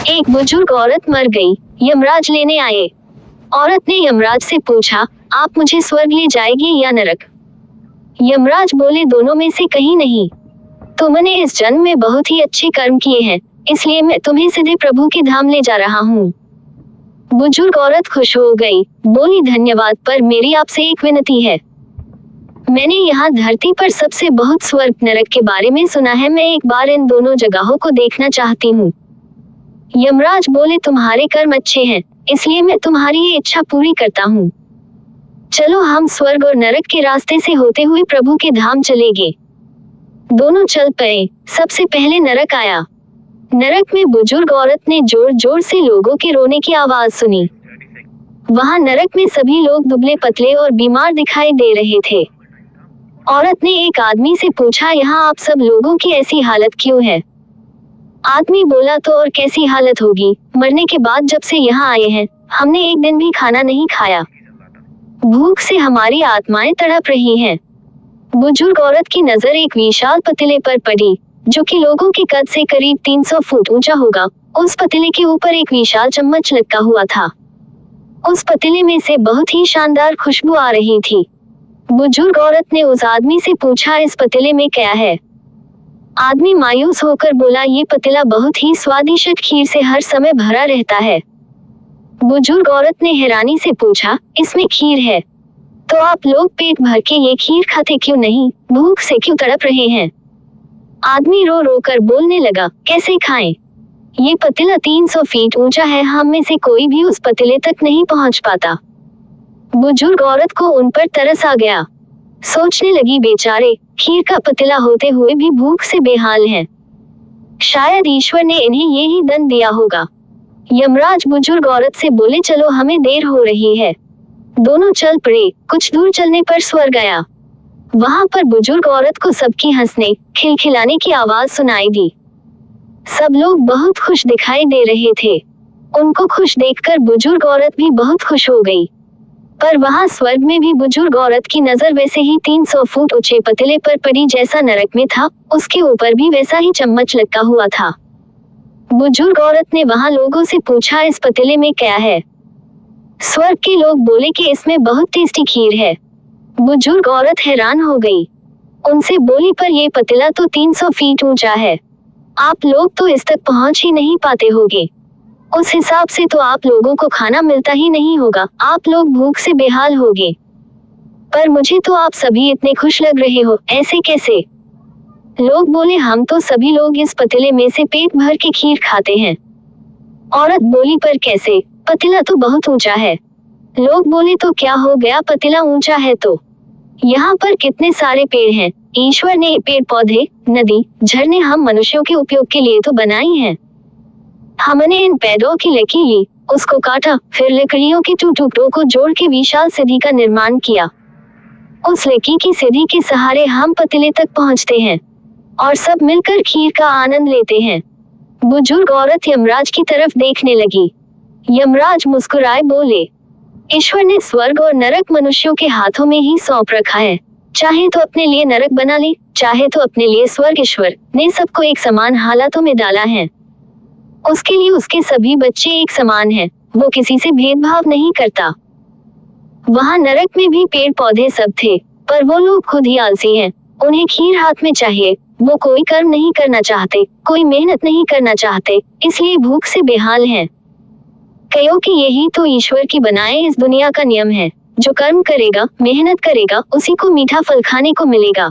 एक बुजुर्ग औरत मर गई। यमराज लेने आए। औरत ने यमराज से पूछा, आप मुझे स्वर्ग ले जाएंगे या नरक? यमराज बोले, दोनों में से कहीं नहीं। तुमने इस जन्म में बहुत ही अच्छे कर्म किए हैं, इसलिए मैं तुम्हें सीधे प्रभु के धाम ले जा रहा हूँ। बुजुर्ग औरत खुश हो गई, बोली, धन्यवाद, पर मेरी आपसे एक विनती है। मैंने यहाँ धरती पर सबसे बहुत स्वर्ग नरक के बारे में सुना है, मैं एक बार इन दोनों जगहों को देखना चाहती हूँ। यमराज बोले, तुम्हारे कर्म अच्छे हैं, इसलिए मैं तुम्हारी ये इच्छा पूरी करता हूँ। चलो हम स्वर्ग और नरक के रास्ते से होते हुए प्रभु के धाम चलेंगे। दोनों चल पड़े। सबसे पहले नरक आया। नरक में बुजुर्ग औरत ने जोर जोर से लोगों के रोने की आवाज सुनी। वहां नरक में सभी लोग दुबले पतले और बीमार दिखाई दे रहे थे। औरत ने एक आदमी से पूछा, यहाँ आप सब लोगों की ऐसी हालत क्यों है? आदमी बोला, तो और कैसी हालत होगी, मरने के बाद जब से यहाँ आए हैं हमने एक दिन भी खाना नहीं खाया। भूख से हमारी आत्माएं तड़प रही हैं। बुजुर्ग औरत की नजर एक विशाल पतीले पर पड़ी, जो कि लोगों के कद से करीब 300 फुट ऊंचा होगा। उस पतीले के ऊपर एक विशाल चम्मच लटका हुआ था। उस पतीले में से बहुत ही शानदार खुशबू आ रही थी। बुजुर्ग औरत ने उस आदमी से पूछा, इस पतीले में क्या है? आदमी मायूस होकर बोला, ये पतीला बहुत ही स्वादिष्ट खीर से हर समय भरा रहता है। बुजुर्ग औरत ने हैरानी से पूछा, इसमें खीर है, तो आप लोग पेट भर के ये खीर खाते क्यों नहीं, भूख से क्यों तड़प रहे हैं? आदमी रो रो कर बोलने लगा, कैसे खाएं? ये पतीला 300 फीट ऊंचा है, हम में से कोई भी उस पतीले तक नहीं पहुंच पाता। बुजुर्ग औरत को उन पर तरस आ गया। सोचने लगी, बेचारे खीर का पतीला होते हुए भी भूख से बेहाल हैं। शायद ईश्वर ने इन्हें ये ही दंड दिया होगा। यमराज बुजुर्ग औरत से बोले, चलो हमें देर हो रही है। दोनों चल पड़े। कुछ दूर चलने पर स्वर्ग आया। वहां पर बुजुर्ग औरत को सबकी हंसने खिलखिलाने की आवाज सुनाई दी। सब लोग बहुत खुश दिखाई दे रहे थे। उनको खुश देखकर बुजुर्ग औरत भी बहुत खुश हो गई। पर वहां स्वर्ग में भी बुजुर्ग औरत की नजर वैसे ही 300 फुट ऊंचे पतीले पर पड़ी जैसा नरक में था। उसके ऊपर भी वैसा ही चम्मच लटका हुआ था। बुजुर्ग औरत ने वहां लोगों से पूछा, इस पतीले में क्या है? स्वर्ग के लोग बोले कि इसमें बहुत टेस्टी खीर है। बुजुर्ग औरत हैरान हो गई। उनसे बोली, पर यह पतीला तो 300 फीट ऊंचा है, आप लोग तो इस तक पहुंच ही नहीं पाते होंगे। उस हिसाब से तो आप लोगों को खाना मिलता ही नहीं होगा, आप लोग भूख से बेहाल होंगे। पर मुझे तो आप सभी इतने खुश लग रहे हो, ऐसे कैसे? लोग बोले, हम तो सभी लोग इस पतीले में से पेट भर के खीर खाते हैं। औरत बोली, पर कैसे? पतीला तो बहुत ऊंचा है। लोग बोले, तो क्या हो गया, पतीला ऊंचा है तो यहाँ पर कितने सारे पेड़ हैं। ईश्वर ने पेड़ पौधे, नदी, झरने हम मनुष्यों के उपयोग के लिए तो बनाई हैं। हमने इन पेड़ों की लकड़ी ली, उसको काटा, फिर लकड़ियों के टुकड़ों को जोड़ के विशाल सीढ़ी का निर्माण किया। उस लकड़ी की सीढ़ी के सहारे हम पतीले तक पहुंचते हैं और सब मिलकर खीर का आनंद लेते हैं। बुजुर्ग औरत यमराज की तरफ देखने लगी। यमराज मुस्कुराए बोले, ईश्वर ने स्वर्ग और नरक मनुष्यों के हाथों में ही सौंप रखा है। चाहे तो अपने लिए नरक बना ले, चाहे तो अपने लिए स्वर्ग। ईश्वर ने सबको एक समान हालातों में डाला है। उसके लिए उसके सभी बच्चे एक समान हैं, वो किसी से भेदभाव नहीं करता। वहां नरक में भी पेड़ पौधे सब थे, पर वो लोग खुद ही आलसी हैं। उन्हें खीर हाथ में चाहिए, वो कोई कर्म नहीं करना चाहते, कोई मेहनत नहीं करना चाहते, इसलिए भूख से बेहाल हैं। कहो कि यही तो ईश्वर की बनाए इस दुनिया का नियम है। जो कर्म करेगा, मेहनत करेगा, उसी को मीठा फल खाने को मिलेगा।